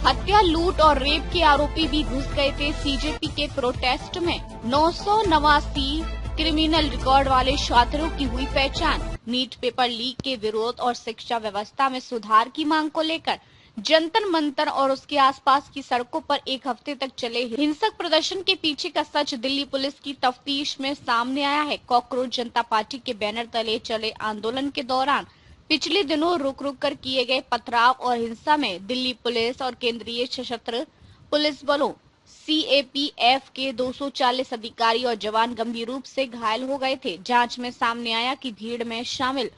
हत्या, लूट और रेप के आरोपी भी घुस गए थे सीजेपी के प्रोटेस्ट में। 989 क्रिमिनल रिकॉर्ड वाले छात्रों की हुई पहचान। नीट पेपर लीक के विरोध और शिक्षा व्यवस्था में सुधार की मांग को लेकर जंतर मंतर और उसके आसपास की सड़कों पर एक हफ्ते तक चले हिंसक प्रदर्शन के पीछे का सच दिल्ली पुलिस की तफ्तीश में सामने आया है। कॉकरोच जनता पार्टी के बैनर तले चले आंदोलन के दौरान पिछले दिनों रुक रुक कर किए गए पथराव और हिंसा में दिल्ली पुलिस और केंद्रीय सशस्त्र पुलिस बलों सीएपीएफ के 240 अधिकारी और जवान गंभीर रूप से घायल हो गए थे। जांच में सामने आया कि भीड़ में शामिल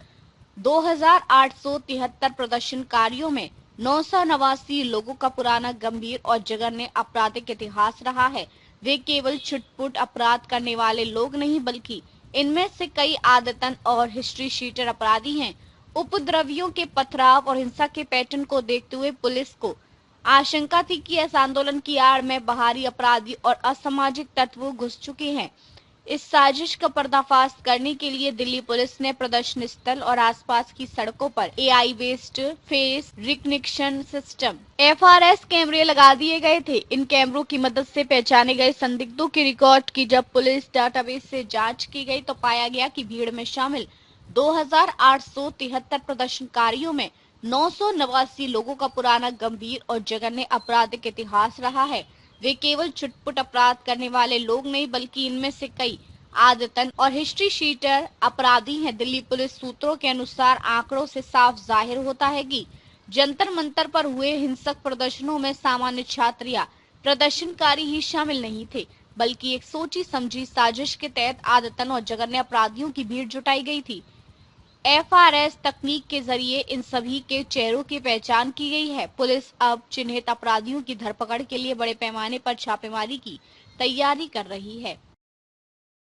2873 प्रदर्शनकारियों में 989 लोगों का पुराना गंभीर और जघन्य आपराधिक इतिहास रहा है। वे केवल छुटपुट अपराध करने वाले लोग नहीं बल्कि इनमें से कई आदतन और हिस्ट्री शीटर अपराधी हैं। उपद्रवियों के पथराव और हिंसा के पैटर्न को देखते हुए पुलिस को आशंका थी कि इस आंदोलन की आड़ में बाहरी अपराधी और असामाजिक तत्व घुस चुके हैं। इस साजिश का पर्दाफाश करने के लिए दिल्ली पुलिस ने प्रदर्शन स्थल और आसपास की सड़कों पर AI based face recognition system FRS कैमरे लगा दिए गए थे। इन कैमरों की मदद से पहचाने गए संदिग्धों के रिकॉर्ड की जब पुलिस डाटाबेस से जांच की गई तो पाया गया कि भीड़ में शामिल 2873 प्रदर्शनकारियों में 989 लोगों का पुराना गंभीर और जघन्य आपराधिक इतिहास रहा है। वे केवल छुटपुट अपराध करने वाले लोग नहीं बल्कि इनमें से कई आदतन और हिस्ट्री शीटर अपराधी हैं। दिल्ली पुलिस सूत्रों के अनुसार आंकड़ों से साफ जाहिर होता है कि जंतर मंतर पर हुए हिंसक प्रदर्शनों में सामान्य छात्र या प्रदर्शनकारी ही शामिल नहीं थे बल्कि एक सोची समझी साजिश के तहत आदतन और जघन्य अपराधियों की भीड़ जुटाई गई थी। एफआरएस तकनीक के जरिए इन सभी के चेहरों की पहचान की गई है। पुलिस अब चिन्हित अपराधियों की धरपकड़ के लिए बड़े पैमाने पर छापेमारी की तैयारी कर रही है।